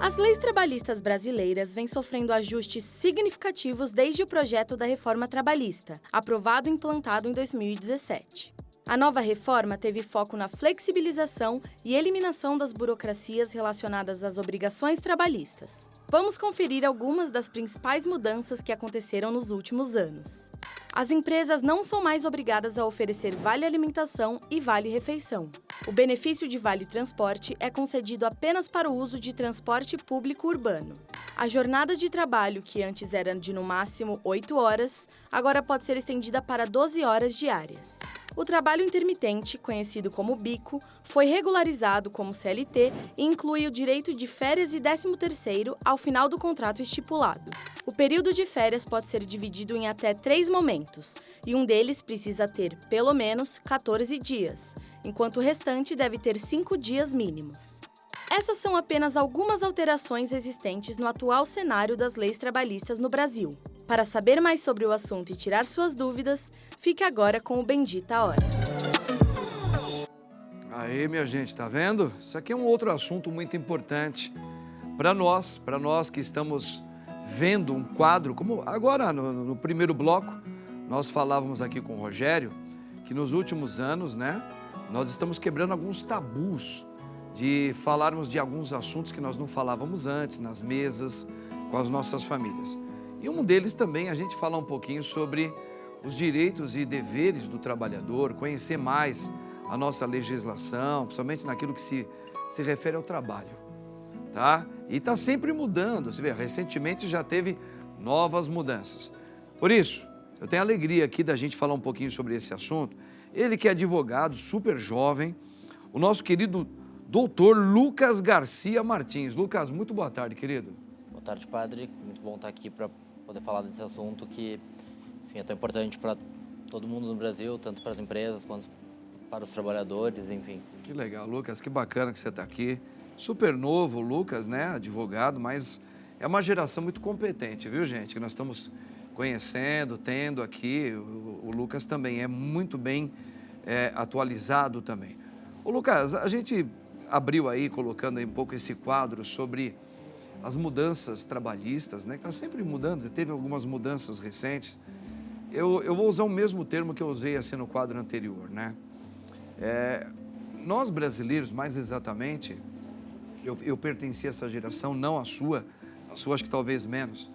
As leis trabalhistas brasileiras vêm sofrendo ajustes significativos desde o projeto da reforma trabalhista, aprovado e implantado em 2017. A nova reforma teve foco na flexibilização e eliminação das burocracias relacionadas às obrigações trabalhistas. Vamos conferir algumas das principais mudanças que aconteceram nos últimos anos. As empresas não são mais obrigadas a oferecer vale alimentação e vale refeição. O benefício de vale transporte é concedido apenas para o uso de transporte público urbano. A jornada de trabalho, que antes era de no máximo 8 horas, agora pode ser estendida para 12 horas diárias. O trabalho intermitente, conhecido como bico, foi regularizado como CLT e inclui o direito de férias e 13º ao final do contrato estipulado. O período de férias pode ser dividido em até 3 momentos, e um deles precisa ter, pelo menos, 14 dias, enquanto o restante deve ter 5 dias mínimos. Essas são apenas algumas alterações existentes no atual cenário das leis trabalhistas no Brasil. Para saber mais sobre o assunto e tirar suas dúvidas, fique agora com o Bendita Hora. Aí, minha gente, tá vendo? Isso aqui é um outro assunto muito importante para nós que estamos vendo um quadro, como agora no primeiro bloco, nós falávamos aqui com o Rogério, que nos últimos anos, né, nós estamos quebrando alguns tabus de falarmos de alguns assuntos que nós não falávamos antes, nas mesas, com as nossas famílias. E um deles também a gente fala um pouquinho sobre os direitos e deveres do trabalhador, conhecer mais a nossa legislação, principalmente naquilo que se refere ao trabalho, tá? E está sempre mudando, você vê, recentemente já teve novas mudanças. Por isso, eu tenho a alegria aqui da gente falar um pouquinho sobre esse assunto. Ele que é advogado, super jovem, o nosso querido doutor Lucas Garcia Martins. Lucas, muito boa tarde, querido. Boa tarde, padre. Muito bom estar aqui para poder falar desse assunto que, enfim, é tão importante para todo mundo no Brasil, tanto para as empresas quanto para os trabalhadores, enfim. Que legal, Lucas, que bacana que você está aqui. Super novo, Lucas, né, advogado, mas é uma geração muito competente, viu, gente? Que nós estamos conhecendo, tendo aqui. O Lucas também é muito bem atualizado também. Ô, Lucas, a gente abriu aí, colocando aí um pouco esse quadro sobre as mudanças trabalhistas, né, que está sempre mudando, teve algumas mudanças recentes. Eu vou usar o mesmo termo que eu usei assim no quadro anterior, né? Nós brasileiros, mais exatamente, eu pertenci a essa geração, não a sua acho que talvez menos,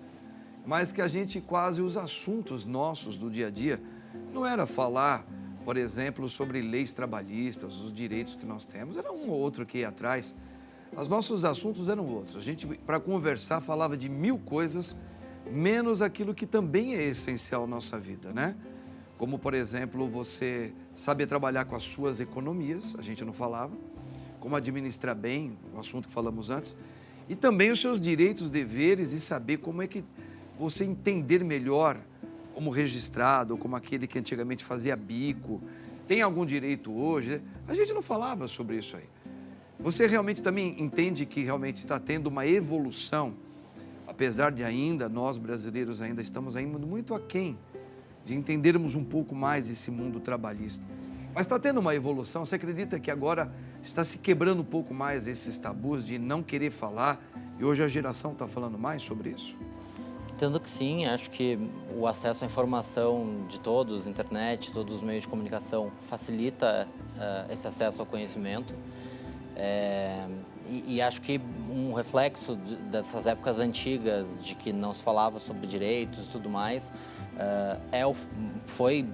mas que a gente quase, os assuntos nossos do dia a dia, não era falar, por exemplo, sobre leis trabalhistas, os direitos que nós temos, era um ou outro que ia atrás. Os nossos assuntos eram outros. A gente, para conversar, falava de 1000 coisas, menos aquilo que também é essencial na nossa vida, né? Como, por exemplo, você saber trabalhar com as suas economias, a gente não falava, como administrar bem, o assunto que falamos antes, e também os seus direitos, deveres e saber como é que você entender melhor como registrado, ou como aquele que antigamente fazia bico, tem algum direito hoje, a gente não falava sobre isso aí. Você realmente também entende que realmente está tendo uma evolução, apesar de ainda, nós brasileiros ainda estamos ainda muito aquém de entendermos um pouco mais esse mundo trabalhista. Mas está tendo uma evolução, você acredita que agora está se quebrando um pouco mais esses tabus de não querer falar e hoje a geração está falando mais sobre isso? Entendo que sim, acho que o acesso à informação de todos, internet, todos os meios de comunicação, facilita esse acesso ao conhecimento. E acho que um reflexo dessas épocas antigas, de que não se falava sobre direitos e tudo mais, foi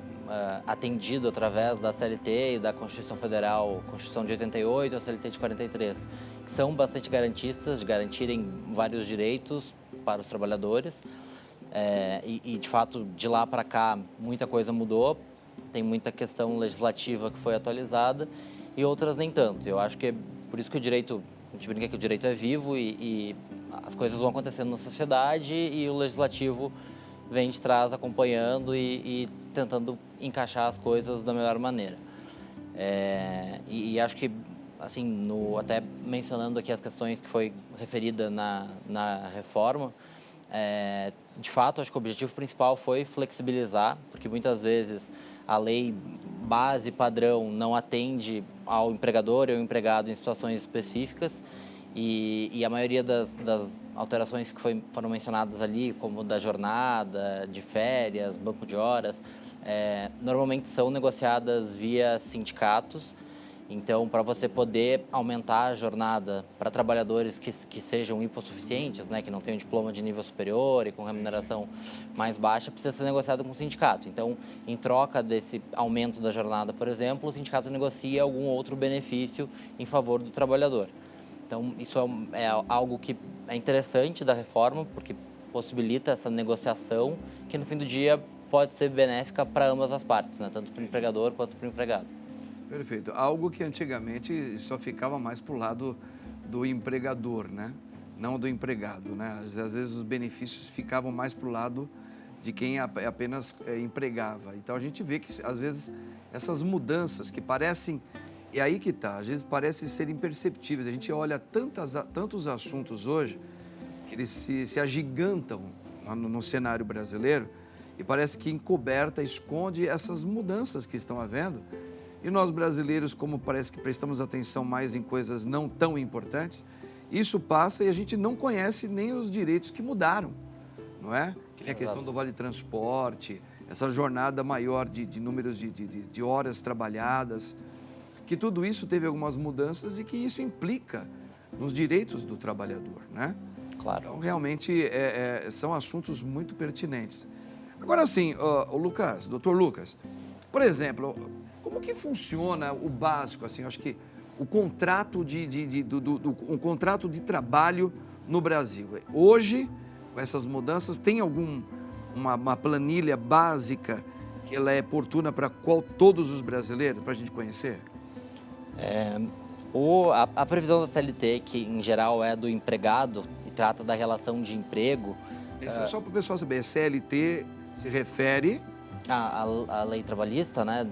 atendido através da CLT e da Constituição Federal, Constituição de 88 e a CLT de 43, que são bastante garantistas, de garantirem vários direitos para os trabalhadores. De fato, de lá para cá, muita coisa mudou, tem muita questão legislativa que foi atualizada e outras nem tanto. Eu acho que é por isso que o direito, a gente brinca que o direito é vivo e as coisas vão acontecendo na sociedade e o legislativo vem de trás acompanhando e tentando encaixar as coisas da melhor maneira. Acho que, assim, até mencionando aqui as questões que foi referida na reforma, de fato, acho que o objetivo principal foi flexibilizar, porque muitas vezes a lei base padrão não atende ao empregador e ao empregado em situações específicas E a maioria das alterações que foram mencionadas ali, como da jornada, de férias, banco de horas, normalmente são negociadas via sindicatos. Então, para você poder aumentar a jornada para trabalhadores que sejam hipossuficientes, né, que não tenham diploma de nível superior e com remuneração mais baixa, precisa ser negociado com o sindicato. Então, em troca desse aumento da jornada, por exemplo, o sindicato negocia algum outro benefício em favor do trabalhador. Então, isso é algo que é interessante da reforma, porque possibilita essa negociação que, no fim do dia, pode ser benéfica para ambas as partes, né, tanto para o empregador quanto para o empregado. Perfeito. Algo que antigamente só ficava mais para o lado do empregador, né? Não do empregado, né? Às vezes os benefícios ficavam mais para o lado de quem apenas empregava. Então a gente vê que às vezes essas mudanças que parecem, e aí que tá, às vezes parecem ser imperceptíveis. A gente olha tantos assuntos hoje que eles se agigantam no cenário brasileiro e parece que encoberta, esconde essas mudanças que estão havendo. E nós brasileiros, como parece que prestamos atenção mais em coisas não tão importantes, isso passa e a gente não conhece nem os direitos que mudaram, não é? Que nem a questão do Vale Transporte, essa jornada maior de números de horas trabalhadas, que tudo isso teve algumas mudanças e que isso implica nos direitos do trabalhador, né? Claro. Então, realmente, são assuntos muito pertinentes. Agora, sim, o Lucas, doutor Lucas, por exemplo, como que funciona o básico, assim, acho que o contrato um contrato de trabalho no Brasil? Hoje, com essas mudanças, tem uma planilha básica que ela é oportuna para todos os brasileiros, para a gente conhecer? A previsão da CLT, que em geral é do empregado e trata da relação de emprego... Só para o pessoal saber, CLT se refere... A lei trabalhista, né,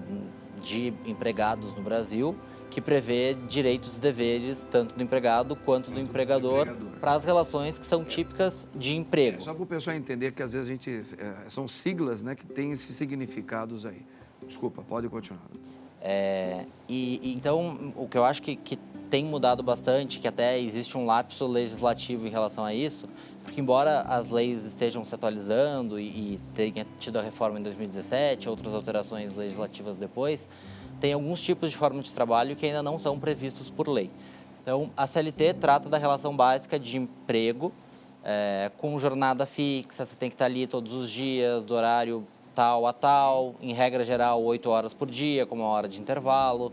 de empregados no Brasil, que prevê direitos e deveres tanto do empregado quanto do empregador para as relações que são típicas de emprego. Só para o pessoal entender que às vezes a gente... são siglas, né, que têm esses significados aí. Desculpa, pode continuar. Então, o que eu acho que tem mudado bastante, que até existe um lapso legislativo em relação a isso, porque embora as leis estejam se atualizando e tenha tido a reforma em 2017, outras alterações legislativas depois, tem alguns tipos de forma de trabalho que ainda não são previstos por lei. Então, a CLT trata da relação básica de emprego, com jornada fixa, você tem que estar ali todos os dias, do horário tal a tal, em regra geral 8 horas por dia, com 1 hora de intervalo,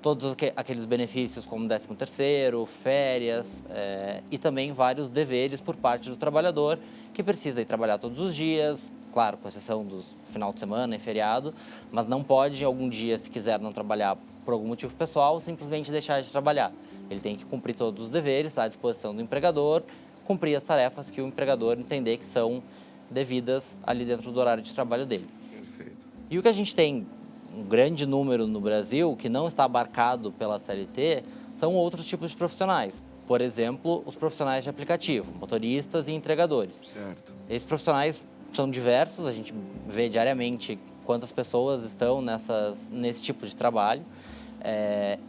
todos aqueles benefícios como 13º, férias e também vários deveres por parte do trabalhador que precisa ir trabalhar todos os dias, claro, com exceção dos final de semana e feriado, mas não pode, algum dia, se quiser não trabalhar por algum motivo pessoal, simplesmente deixar de trabalhar. Ele tem que cumprir todos os deveres, estar à disposição do empregador, cumprir as tarefas que o empregador entender que são devidas ali dentro do horário de trabalho dele. Perfeito. E o que a gente tem um grande número no Brasil que não está abarcado pela CLT são outros tipos de profissionais. Por exemplo, os profissionais de aplicativo, motoristas e entregadores. Certo. Esses profissionais são diversos, a gente vê diariamente quantas pessoas estão nesse tipo de trabalho.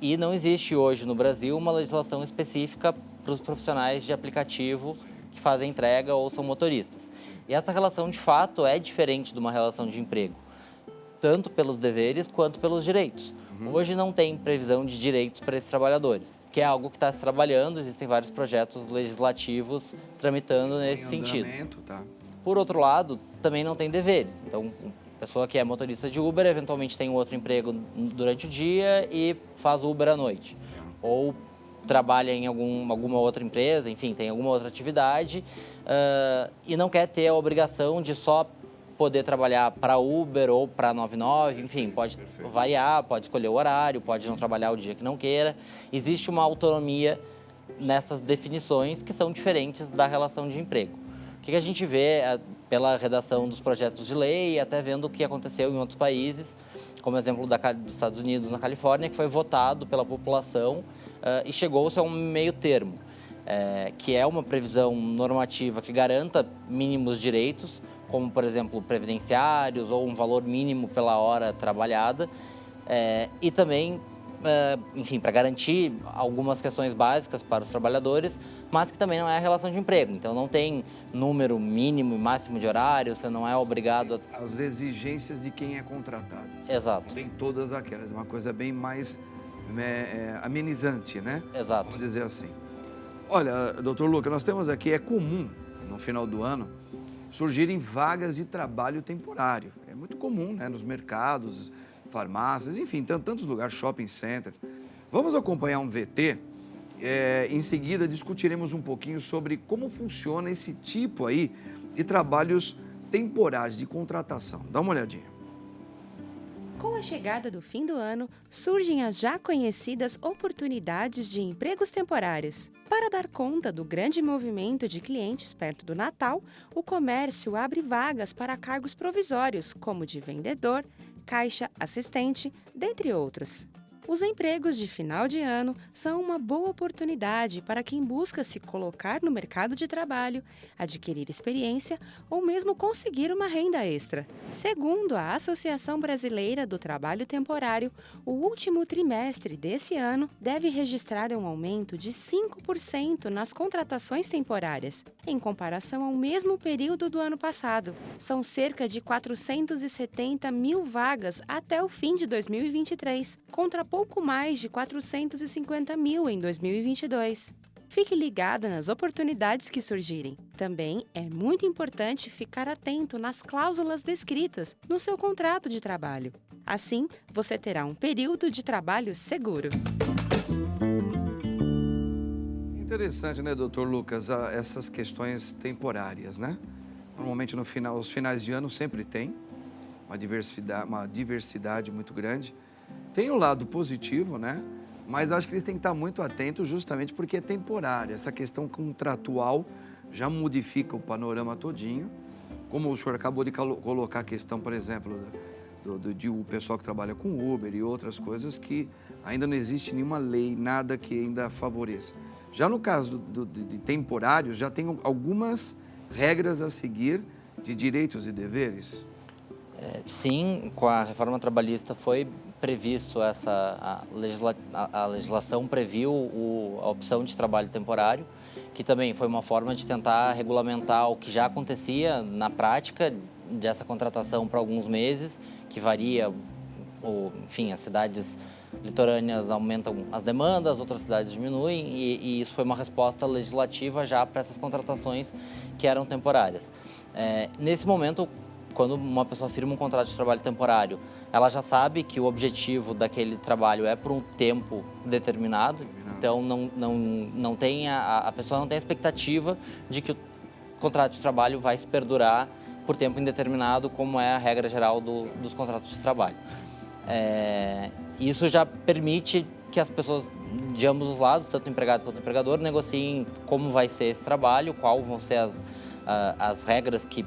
E não existe hoje no Brasil uma legislação específica para os profissionais de aplicativo que fazem entrega ou são motoristas. E essa relação, de fato, é diferente de uma relação de emprego, tanto pelos deveres quanto pelos direitos. Hoje não tem previsão de direitos para esses trabalhadores, que é algo que está se trabalhando, existem vários projetos legislativos tramitando nesse sentido. Tá. Por outro lado, também não tem deveres. Então, a pessoa que é motorista de Uber, eventualmente tem um outro emprego durante o dia e faz Uber à noite. Ou trabalha em alguma outra empresa, enfim, tem alguma outra atividade e não quer ter a obrigação de só poder trabalhar para Uber ou para 99, enfim, pode variar, pode escolher o horário, pode não trabalhar o dia que não queira. Existe uma autonomia nessas definições que são diferentes da relação de emprego. O que a gente vê pela redação dos projetos de lei, até vendo o que aconteceu em outros países, como exemplo dos Estados Unidos, na Califórnia, que foi votado pela população e chegou-se a um meio termo, que é uma previsão normativa que garanta mínimos direitos, como, por exemplo, previdenciários ou um valor mínimo pela hora trabalhada, e também enfim, para garantir algumas questões básicas para os trabalhadores, mas que também não é a relação de emprego. Então, não tem número mínimo e máximo de horário, você não é obrigado a... As exigências de quem é contratado. Exato. Tem todas aquelas, uma coisa bem mais amenizante, né? Exato. Vamos dizer assim. Olha, doutor Luca, nós temos aqui, é comum, no final do ano, surgirem vagas de trabalho temporário. É muito comum, né? Nos mercados, farmácias, enfim, tantos lugares, shopping centers. Vamos acompanhar um VT. Em seguida, discutiremos um pouquinho sobre como funciona esse tipo aí de trabalhos temporários, de contratação. Dá uma olhadinha. Com a chegada do fim do ano, surgem as já conhecidas oportunidades de empregos temporários. Para dar conta do grande movimento de clientes perto do Natal, o comércio abre vagas para cargos provisórios, como de vendedor, caixa, assistente, dentre outros. Os empregos de final de ano são uma boa oportunidade para quem busca se colocar no mercado de trabalho, adquirir experiência ou mesmo conseguir uma renda extra. Segundo a Associação Brasileira do Trabalho Temporário, o último trimestre desse ano deve registrar um aumento de 5% nas contratações temporárias, em comparação ao mesmo período do ano passado. São cerca de 470 mil vagas até o fim de 2023, contra pouco mais de 450 mil em 2022. Fique ligado nas oportunidades que surgirem. Também é muito importante ficar atento nas cláusulas descritas no seu contrato de trabalho. Assim, você terá um período de trabalho seguro. Interessante, né, doutor Lucas, essas questões temporárias, né? Normalmente os finais de ano sempre tem uma diversidade muito grande. Tem o lado positivo, né? Mas acho que eles têm que estar muito atentos justamente porque é temporário. Essa questão contratual já modifica o panorama todinho. Como o senhor acabou de colocar a questão, por exemplo, de o pessoal que trabalha com Uber e outras coisas que ainda não existe nenhuma lei, nada que ainda favoreça. Já no caso de temporários, já tem algumas regras a seguir de direitos e deveres. Sim, com a reforma trabalhista foi previsto a legislação previu a opção de trabalho temporário, que também foi uma forma de tentar regulamentar o que já acontecia na prática dessa contratação para alguns meses, que varia, enfim, as cidades litorâneas aumentam as demandas, outras cidades diminuem, e isso foi uma resposta legislativa já para essas contratações que eram temporárias. Nesse momento, quando uma pessoa firma um contrato de trabalho temporário, ela já sabe que o objetivo daquele trabalho é por um tempo determinado, então não tem a pessoa não tem a expectativa de que o contrato de trabalho vai se perdurar por tempo indeterminado, como é a regra geral dos contratos de trabalho. Isso já permite que as pessoas de ambos os lados, tanto o empregado quanto o empregador, negociem como vai ser esse trabalho, quais vão ser as regras que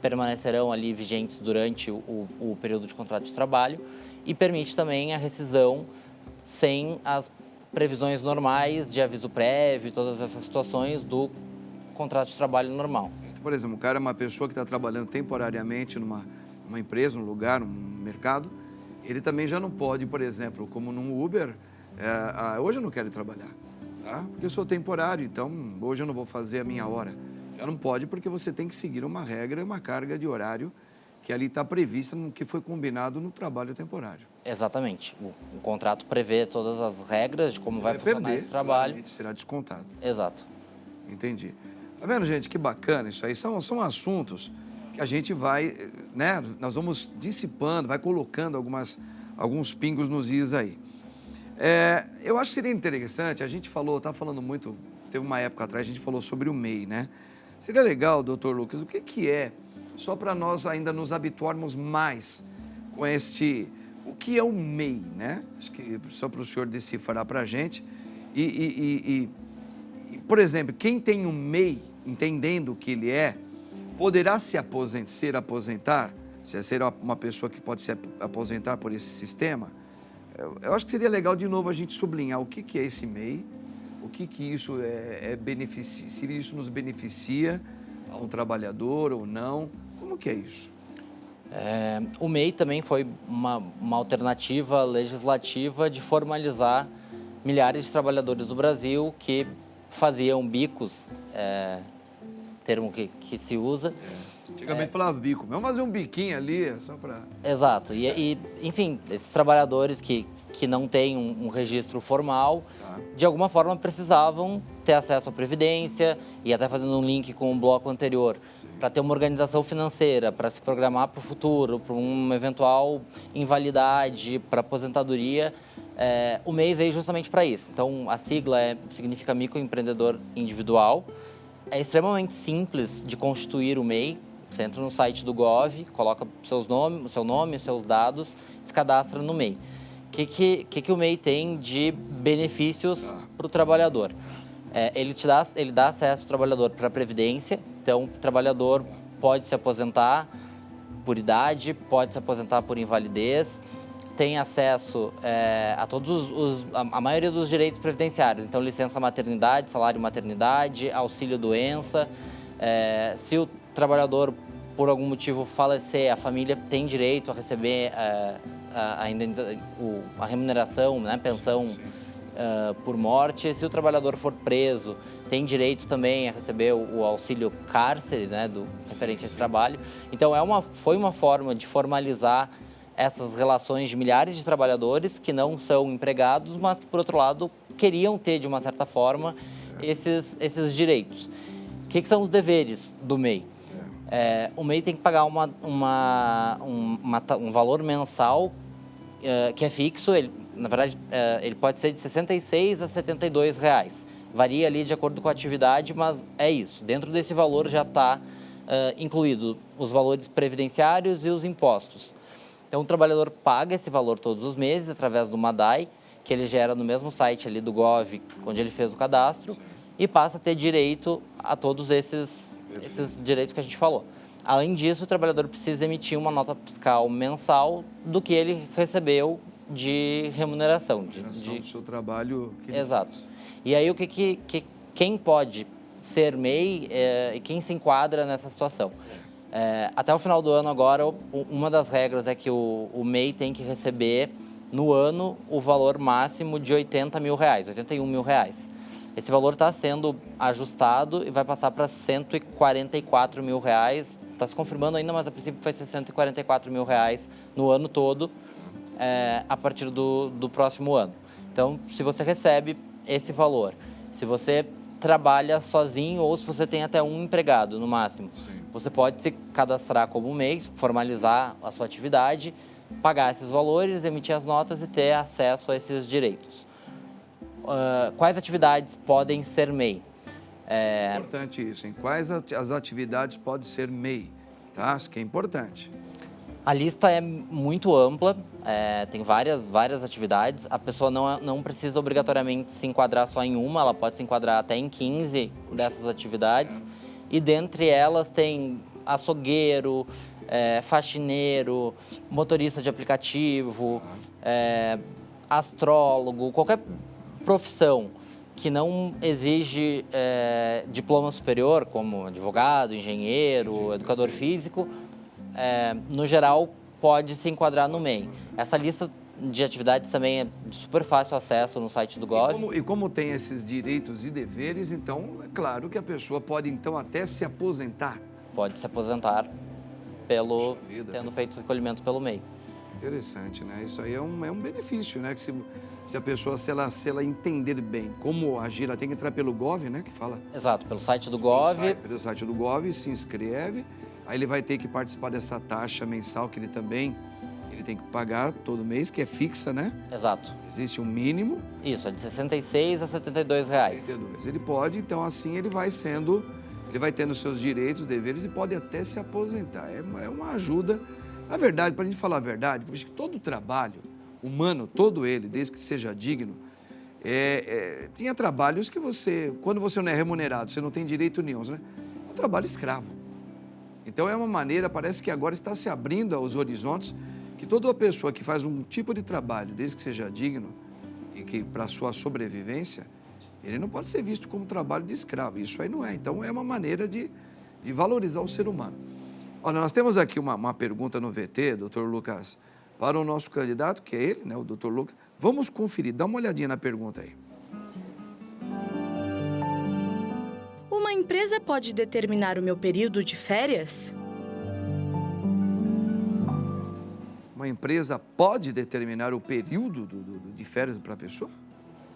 permanecerão ali vigentes durante o período de contrato de trabalho, e permite também a rescisão sem as previsões normais de aviso prévio e todas essas situações do contrato de trabalho normal. Por exemplo, um cara é uma pessoa que está trabalhando temporariamente numa empresa, num lugar, num mercado, ele também já não pode, por exemplo, como num Uber, hoje eu não quero ir trabalhar, tá? Porque eu sou temporário, então hoje eu não vou fazer a minha hora. Já não pode porque você tem que seguir uma regra, uma carga de horário que ali está prevista no que foi combinado no trabalho temporário. Exatamente. O contrato prevê todas as regras de como vai funcionar esse trabalho. Será descontado. Exato. Entendi. Tá vendo, gente? Que bacana isso aí. São assuntos que a gente vai, né? Nós vamos dissipando, vai colocando alguns pingos nos is aí. Eu acho que seria interessante, a gente tá falando muito, teve uma época atrás, a gente falou sobre o MEI, né? Seria legal, doutor Lucas, o que é, só para nós ainda nos habituarmos mais com o que é o MEI, né? Acho que só para o senhor decifrar para a gente. Por exemplo, quem tem um MEI, entendendo o que ele poderá se aposentar, ser uma pessoa que pode se aposentar por esse sistema. Eu acho que seria legal, de novo, a gente sublinhar o que é esse MEI, o que isso se isso nos beneficia a um trabalhador ou não, como que é isso? O MEI também foi uma alternativa legislativa de formalizar milhares de trabalhadores do Brasil que faziam bicos, termo que se usa. Antigamente falava bico, vamos fazer um biquinho ali, só para... Exato. Enfim, esses trabalhadores que não têm um registro formal, de alguma forma precisavam ter acesso à Previdência, e até fazendo um link com o bloco anterior, para ter uma organização financeira, para se programar para o futuro, para uma eventual invalidade, para aposentadoria. O MEI veio justamente para isso. Então, a sigla significa microempreendedor individual. É extremamente simples de constituir o MEI. Você entra no site do Gov, coloca o seu nome, os seus dados, se cadastra no MEI. O que o MEI tem de benefícios para o trabalhador? Ele dá acesso ao trabalhador para a Previdência. Então, o trabalhador pode se aposentar por idade, pode se aposentar por invalidez, tem acesso a a maioria dos direitos previdenciários. Então, licença maternidade, salário maternidade, auxílio doença. Se o trabalhador, por algum motivo, falecer, a família tem direito a receber a remuneração, né, pensão por morte. Se o trabalhador for preso, tem direito também a receber o auxílio cárcere, né, referente a esse trabalho. Então, foi uma forma de formalizar essas relações de milhares de trabalhadores que não são empregados, mas que, por outro lado, queriam ter, de uma certa forma, esses direitos. O que são os deveres do MEI? O MEI tem que pagar um valor mensal que é fixo. Na verdade, ele pode ser de R$ 66 a R$ 72. Varia ali de acordo com a atividade, mas é isso. Dentro desse valor já está incluído os valores previdenciários e os impostos. Então, o trabalhador paga esse valor todos os meses através do MADAI, que ele gera no mesmo site ali do Gov, onde ele fez o cadastro, e passa a ter direito a todos esses direitos que a gente falou. Além disso, o trabalhador precisa emitir uma nota fiscal mensal do que ele recebeu de remuneração. Do seu trabalho. Exato. E aí, quem pode ser MEI e quem se enquadra nessa situação? Até o final do ano agora, uma das regras é que o MEI tem que receber no ano o valor máximo de R$ 80 mil, R$ 81 mil. Esse valor está sendo ajustado e vai passar para R$ 144 mil. Está se confirmando ainda, mas a princípio vai ser R$ 144 mil no ano todo, a partir do próximo ano. Então, se você recebe esse valor, se você trabalha sozinho ou se você tem até um empregado no máximo, você pode se cadastrar como MEI, formalizar a sua atividade, pagar esses valores, emitir as notas e ter acesso a esses direitos. Quais atividades podem ser MEI? Importante isso, hein? Quais as atividades podem ser MEI? Tá? Isso que é importante. A lista é muito ampla, tem várias atividades. A pessoa não precisa obrigatoriamente se enquadrar só em uma, ela pode se enquadrar até em 15 dessas atividades. E dentre elas tem açougueiro, faxineiro, motorista de aplicativo, astrólogo, qualquer profissão que não exige diploma superior, como advogado, engenheiro, educador físico, no geral, pode se enquadrar no MEI. Essa lista de atividades também é de super fácil acesso no site do Gov. E como tem esses direitos e deveres, então, é claro que a pessoa pode, então, até se aposentar. Pode se aposentar tendo feito o recolhimento pelo MEI. Interessante, né? Isso aí é um benefício, né? Que se a pessoa, se ela entender bem como agir, ela tem que entrar pelo Gov, né? Que fala. Exato, pelo site do Gov. Pelo site do Gov, se inscreve. Aí ele vai ter que participar dessa taxa mensal que ele tem que pagar todo mês, que é fixa, né? Exato. Existe um mínimo. Isso, é de R$ 66 a R$ 72. 72. Ele pode, então assim ele vai tendo seus direitos, deveres e pode até se aposentar. É uma ajuda. Na verdade, para a gente falar a verdade, porque todo trabalho humano, todo ele, desde que seja digno, tinha trabalhos que quando você não é remunerado, você não tem direito nenhum, né? É um trabalho escravo. Então é uma maneira, parece que agora está se abrindo aos horizontes, que toda pessoa que faz um tipo de trabalho, desde que seja digno e que para a sua sobrevivência, ele não pode ser visto como trabalho de escravo. Isso aí não é. Então é uma maneira de valorizar o ser humano. Olha, nós temos aqui uma pergunta no VT, doutor Lucas, para o nosso candidato, que é ele, né, o doutor Lucas. Vamos conferir, dá uma olhadinha na pergunta aí. Uma empresa pode determinar o meu período de férias? Uma empresa pode determinar o período de férias para a pessoa?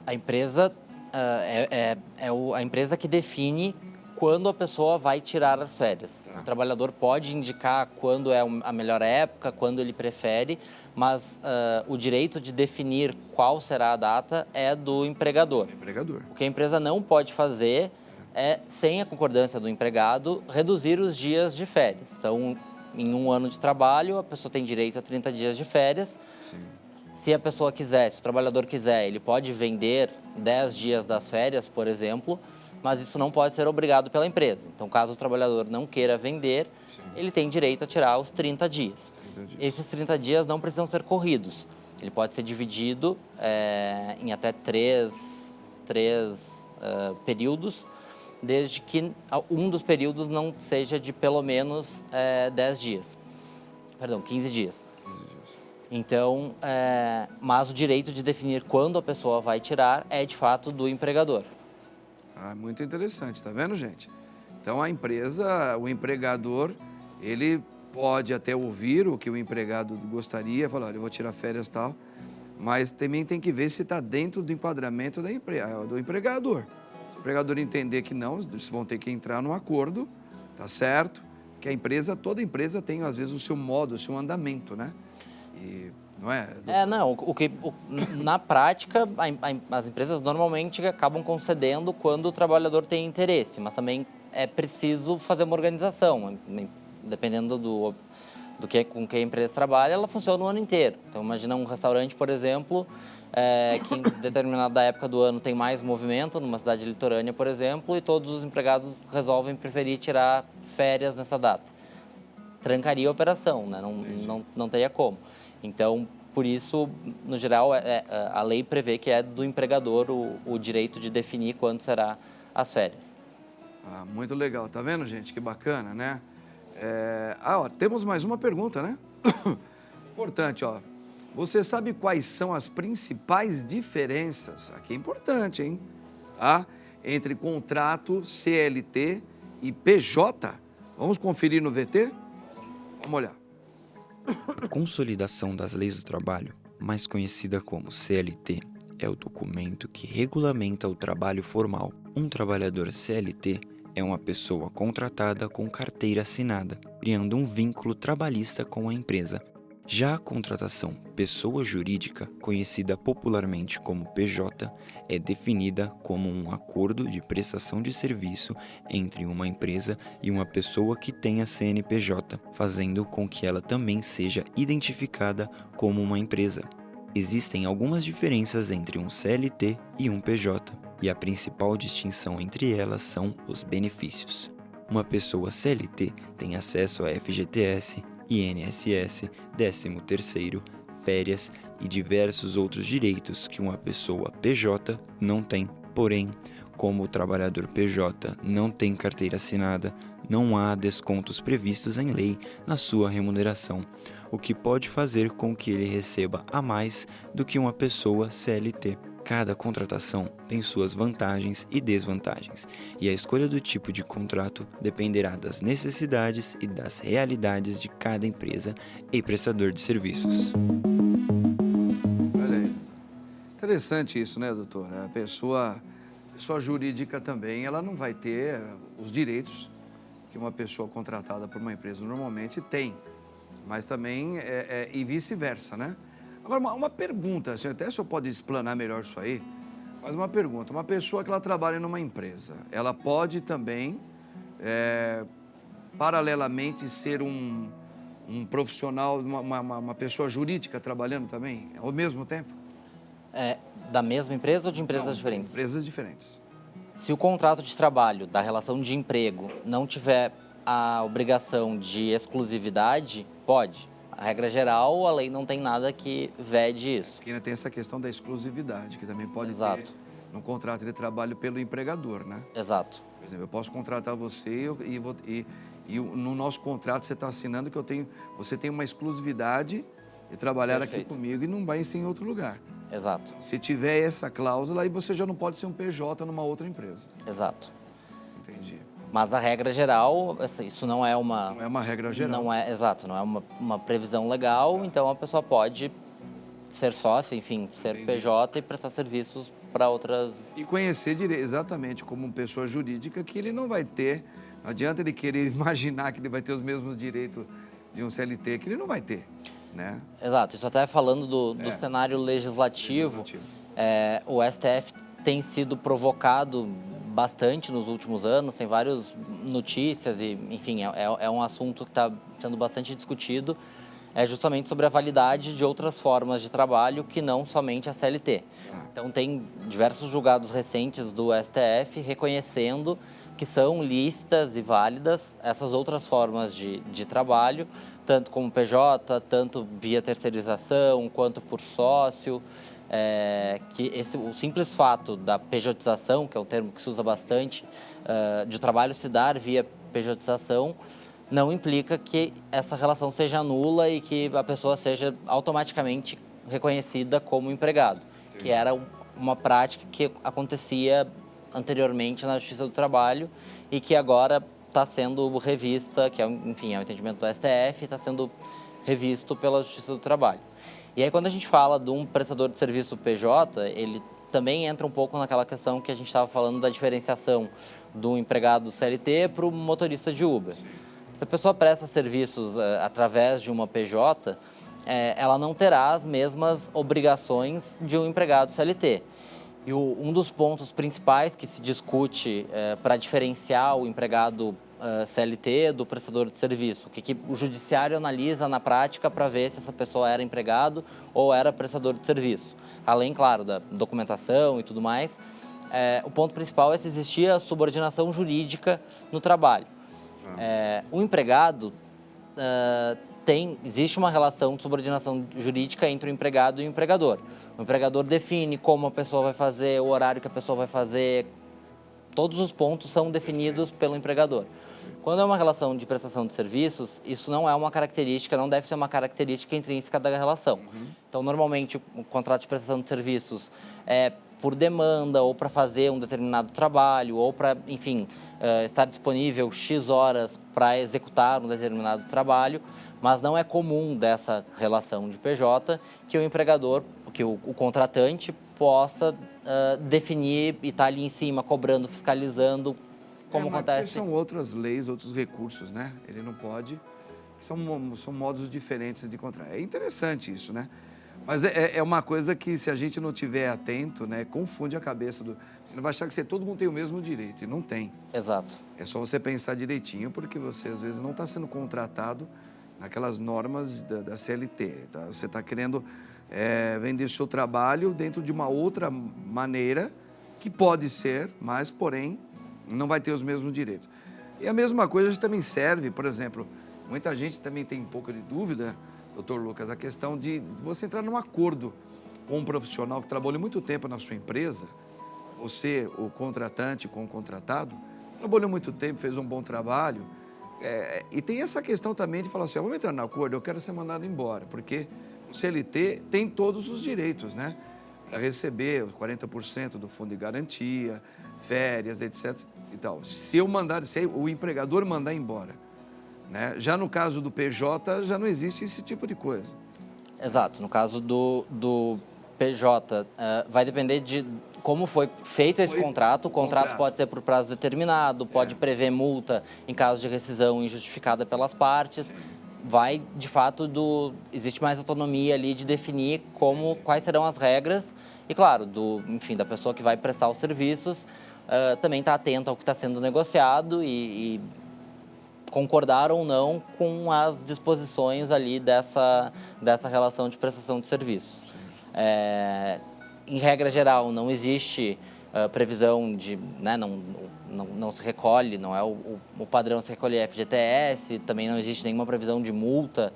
A empresa a empresa que define quando a pessoa vai tirar as férias. O trabalhador pode indicar quando é a melhor época, quando ele prefere, mas o direito de definir qual será a data é do empregador. Empregador. O que a empresa não pode fazer é, sem a concordância do empregado, reduzir os dias de férias. Então, em um ano de trabalho, a pessoa tem direito a 30 dias de férias. Sim. Se a pessoa quiser, se o trabalhador quiser, ele pode vender 10 dias das férias, por exemplo, mas isso não pode ser obrigado pela empresa. Então, caso o trabalhador não queira vender, ele tem direito a tirar os 30 dias. Esses 30 dias não precisam ser corridos. Ele pode ser dividido em até três períodos, desde que um dos períodos não seja de pelo menos 10 dias. Perdão, 15 dias. Então, mas o direito de definir quando a pessoa vai tirar é, de fato, do empregador. Ah, muito interessante, tá vendo, gente? Então, a empresa, o empregador, ele pode até ouvir o que o empregado gostaria, falar, olha, eu vou tirar férias e tal, mas também tem que ver se está dentro do enquadramento do empregador. Se o empregador entender que não, eles vão ter que entrar num acordo, tá certo? Que a empresa, toda empresa tem, às vezes, o seu modo, o seu andamento, né? E, não é? Na prática, as empresas normalmente acabam concedendo quando o trabalhador tem interesse, mas também é preciso fazer uma organização. Dependendo com que a empresa trabalha, ela funciona o ano inteiro. Então, imagina um restaurante, por exemplo, que em determinada época do ano tem mais movimento, numa cidade litorânea, por exemplo, e todos os empregados resolvem preferir tirar férias nessa data. Trancaria a operação, né? Não teria como. Então, por isso, no geral, a lei prevê que é do empregador o direito de definir quando será as férias. Ah, muito legal. Tá vendo, gente? Que bacana, né? Temos mais uma pergunta, né? Importante, ó. Você sabe quais são as principais diferenças, aqui é importante, hein? Tá? Entre contrato CLT e PJ? Vamos conferir no VT? Vamos olhar. A Consolidação das Leis do Trabalho, mais conhecida como CLT, é o documento que regulamenta o trabalho formal. Um trabalhador CLT é uma pessoa contratada com carteira assinada, criando um vínculo trabalhista com a empresa. Já a contratação pessoa jurídica, conhecida popularmente como PJ, é definida como um acordo de prestação de serviço entre uma empresa e uma pessoa que tenha CNPJ, fazendo com que ela também seja identificada como uma empresa. Existem algumas diferenças entre um CLT e um PJ, e a principal distinção entre elas são os benefícios. Uma pessoa CLT tem acesso a FGTS, INSS, 13º, férias e diversos outros direitos que uma pessoa PJ não tem. Porém, como o trabalhador PJ não tem carteira assinada, não há descontos previstos em lei na sua remuneração, o que pode fazer com que ele receba a mais do que uma pessoa CLT. Cada contratação tem suas vantagens e desvantagens, e a escolha do tipo de contrato dependerá das necessidades e das realidades de cada empresa e prestador de serviços. Olha aí. Interessante isso, né, doutor? A pessoa jurídica também, ela não vai ter os direitos que uma pessoa contratada por uma empresa normalmente tem, mas também e vice-versa, né? Agora, uma pergunta, assim, até o senhor pode explanar melhor isso aí, mas uma pergunta, uma pessoa que ela trabalha numa empresa, ela pode também, paralelamente, ser um profissional, uma pessoa jurídica trabalhando também, ao mesmo tempo? Da mesma empresa ou de empresas diferentes? Empresas diferentes. Se o contrato de trabalho da relação de emprego não tiver a obrigação de exclusividade, pode. A regra geral, a lei não tem nada que vede isso. Porque ainda tem essa questão da exclusividade, que também pode Exato. ter no contrato de trabalho pelo empregador, né? Exato. Por exemplo, eu posso contratar você E no nosso contrato você está assinando que você tem uma exclusividade de trabalhar aqui Perfeito. comigo e não vai ser em outro lugar. Exato, Se tiver essa cláusula, aí você já não pode ser um PJ numa outra empresa. exato. Entendi. Mas a regra geral, assim, isso não é uma... Não é uma regra geral. Não é, exato, não é uma previsão legal, então a pessoa pode ser sócia, enfim, ser Entendi. PJ e prestar serviços para outras... E conhecer exatamente como uma pessoa jurídica que ele não vai ter. Não adianta ele querer imaginar que ele vai ter os mesmos direitos de um CLT, que ele não vai ter, né? Exato, isso até falando do cenário legislativo, o STF tem sido provocado bastante nos últimos anos, tem várias notícias e, enfim, é um assunto que está sendo bastante discutido, é justamente sobre a validade de outras formas de trabalho que não somente a CLT. Então, tem diversos julgados recentes do STF reconhecendo que são lícitas e válidas essas outras formas de trabalho, tanto como PJ, tanto via terceirização, quanto por sócio, que o simples fato da pejotização, que é um termo que se usa bastante, de o trabalho se dar via pejotização, não implica que essa relação seja nula e que a pessoa seja automaticamente reconhecida como empregado, que era uma prática que acontecia anteriormente na Justiça do Trabalho e que agora está sendo revista, que é, enfim, é o entendimento do STF, está sendo revisto pela Justiça do Trabalho. E aí, quando a gente fala de um prestador de serviço PJ, ele também entra um pouco naquela questão que a gente estava falando da diferenciação do empregado CLT para o motorista de Uber. Se a pessoa presta serviços através de uma PJ, ela não terá as mesmas obrigações de um empregado CLT. E um dos pontos principais que se discute para diferenciar o empregado CLT do prestador de serviço, que o judiciário analisa na prática para ver se essa pessoa era empregado ou era prestador de serviço. Além, claro, da documentação e tudo mais, o ponto principal é se existia subordinação jurídica no trabalho. O empregado existe uma relação de subordinação jurídica entre o empregado e o empregador. O empregador define como a pessoa vai fazer, o horário que a pessoa vai fazer, todos os pontos são definidos pelo empregador. Quando é uma relação de prestação de serviços, isso não é uma característica, não deve ser uma característica intrínseca da relação. Então, normalmente, o contrato de prestação de serviços é por demanda ou para fazer um determinado trabalho ou para, enfim, estar disponível X horas para executar um determinado trabalho, mas não é comum dessa relação de PJ que o empregador, que o contratante possa definir e estar ali em cima, cobrando, fiscalizando, como acontece. São outras leis, outros recursos, né? Ele não pode, são modos diferentes de contratar. É interessante isso, né? Mas é uma coisa que, se a gente não tiver atento, né, confunde a cabeça do... Você não vai achar que todo mundo tem o mesmo direito, e não tem. Exato. É só você pensar direitinho, porque você, às vezes, não está sendo contratado naquelas normas da CLT. Tá? Você está querendo vender seu trabalho dentro de uma outra maneira, que pode ser, mas, porém, não vai ter os mesmos direitos. E a mesma coisa também serve, por exemplo, muita gente também tem um pouco de dúvida, doutor Lucas, a questão de você entrar num acordo com um profissional que trabalhou muito tempo na sua empresa, você, o contratante com o contratado, trabalhou muito tempo, fez um bom trabalho, e tem essa questão também de falar assim, vamos entrar no acordo, eu quero ser mandado embora, porque o CLT tem todos os direitos, né? Para receber os 40% do fundo de garantia, férias, etc. e tal. Se o empregador mandar embora, né? Já no caso do PJ, já não existe esse tipo de coisa. Exato. No caso do PJ, vai depender de como foi feito esse contrato. O contrato pode ser por prazo determinado, pode prever multa em caso de rescisão injustificada pelas partes. Vai, de fato, existe mais autonomia ali de definir quais serão as regras. E, claro, enfim, da pessoa que vai prestar os serviços, também está atenta ao que está sendo negociado e concordar ou não com as disposições ali dessa relação de prestação de serviços. Em regra geral, não existe previsão de... Né, não se recolhe, não é o padrão se recolher FGTS, também não existe nenhuma previsão de multa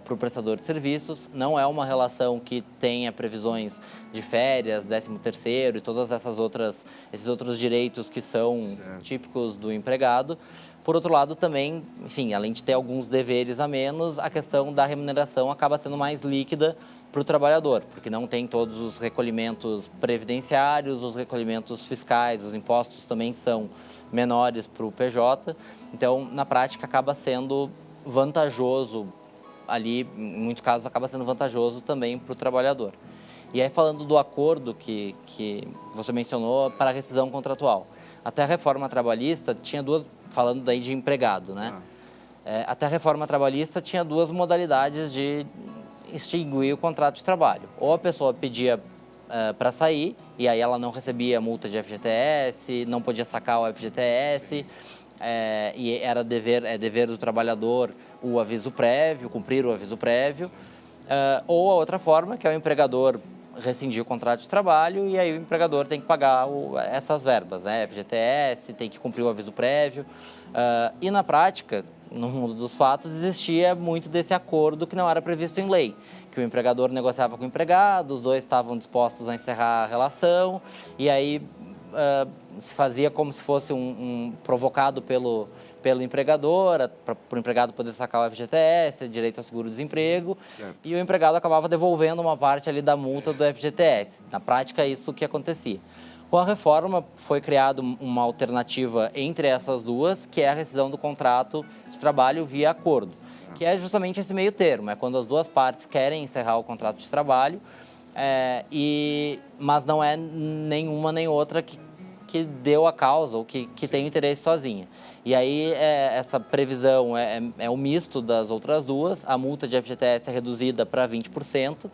para o prestador de serviços, não é uma relação que tenha previsões de férias, 13º e todas esses outros direitos que são típicos do empregado, Por outro lado, também, enfim, além de ter alguns deveres a menos, a questão da remuneração acaba sendo mais líquida para o trabalhador, porque não tem todos os recolhimentos previdenciários, os recolhimentos fiscais, os impostos também são menores para o PJ. Então, na prática, acaba sendo vantajoso ali, em muitos casos, acaba sendo vantajoso também para o trabalhador. E aí, falando do acordo que você mencionou para a rescisão contratual. Até a reforma trabalhista tinha duas, falando daí de empregado, né? Até a reforma trabalhista tinha duas modalidades de extinguir o contrato de trabalho. Ou a pessoa pedia para sair, e aí ela não recebia multa de FGTS, não podia sacar o FGTS, e era dever do trabalhador o aviso prévio, cumprir o aviso prévio. Ou a outra forma, que é o empregador rescindir o contrato de trabalho e aí o empregador tem que pagar essas verbas, né? FGTS, tem que cumprir o aviso prévio. E na prática, no mundo dos fatos, existia muito desse acordo que não era previsto em lei, que o empregador negociava com o empregado, os dois estavam dispostos a encerrar a relação e aí se fazia como se fosse provocado pelo empregador, para o empregado poder sacar o FGTS, direito ao seguro-desemprego, e o empregado acabava devolvendo uma parte ali da multa do FGTS. Na prática, é isso que acontecia. Com a reforma, foi criada uma alternativa entre essas duas, que é a rescisão do contrato de trabalho via acordo, que é justamente esse meio termo, é quando as duas partes querem encerrar o contrato de trabalho, mas não é nenhuma nem outra que deu a causa ou que tem interesse sozinha. E aí essa previsão é o misto das outras duas, a multa de FGTS é reduzida para 20%,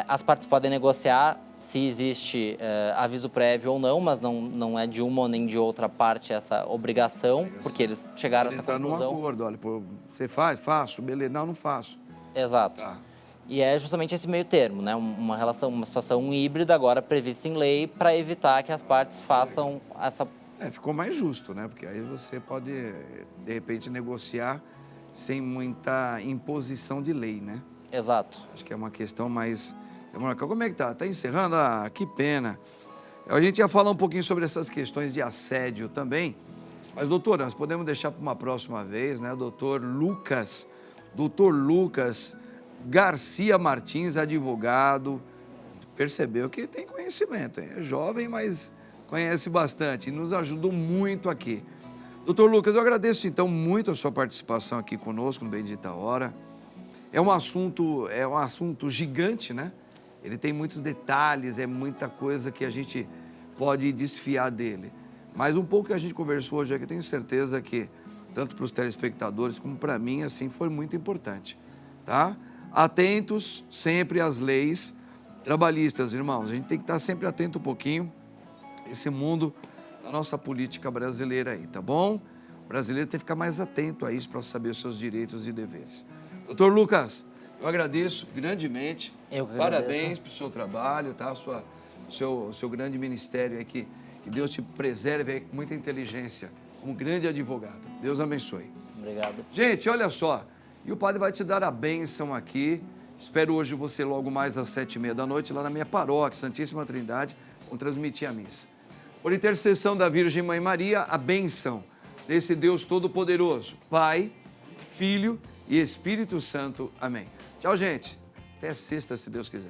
as partes podem negociar se existe aviso prévio ou não, mas não é de uma nem de outra parte essa obrigação, porque eles chegaram a essa conclusão. Entrar num acordo, olha, você faz? Faço, beleza, não faço. Exato. Tá. E é justamente esse meio termo, né? Uma situação híbrida agora prevista em lei para evitar que as partes façam essa... Ficou mais justo, né? Porque aí você pode, de repente, negociar sem muita imposição de lei, né? Exato. Acho que é uma questão mais... Como é que tá? Tá encerrando? Ah, que pena. A gente ia falar um pouquinho sobre essas questões de assédio também, mas, doutora, nós podemos deixar para uma próxima vez, né? Doutor Lucas Garcia Martins, advogado, percebeu que tem conhecimento, hein? É jovem, mas conhece bastante e nos ajudou muito aqui. Doutor Lucas, eu agradeço então muito a sua participação aqui conosco no Bendita Hora. É um assunto gigante, né? Ele tem muitos detalhes, é muita coisa que a gente pode desfiar dele. Mas um pouco que a gente conversou hoje aqui, eu tenho certeza que, tanto para os telespectadores como para mim, assim, foi muito importante, tá? Atentos sempre às leis trabalhistas, irmãos. A gente tem que estar sempre atento um pouquinho a esse mundo da nossa política brasileira aí, tá bom? O brasileiro tem que ficar mais atento a isso para saber os seus direitos e deveres. Doutor Lucas, eu agradeço grandemente. Eu que Parabéns agradeço. pelo seu trabalho, tá? O seu grande ministério aí, que Deus te preserve aí com muita inteligência, como grande advogado. Deus abençoe. Obrigado. Gente, olha só. E o padre vai te dar a bênção aqui. Espero hoje você logo mais às 7h30 da noite, lá na minha paróquia, Santíssima Trindade, vão transmitir a missa. Por intercessão da Virgem Mãe Maria, a bênção desse Deus Todo-Poderoso, Pai, Filho e Espírito Santo. Amém. Tchau, gente. Até sexta, se Deus quiser.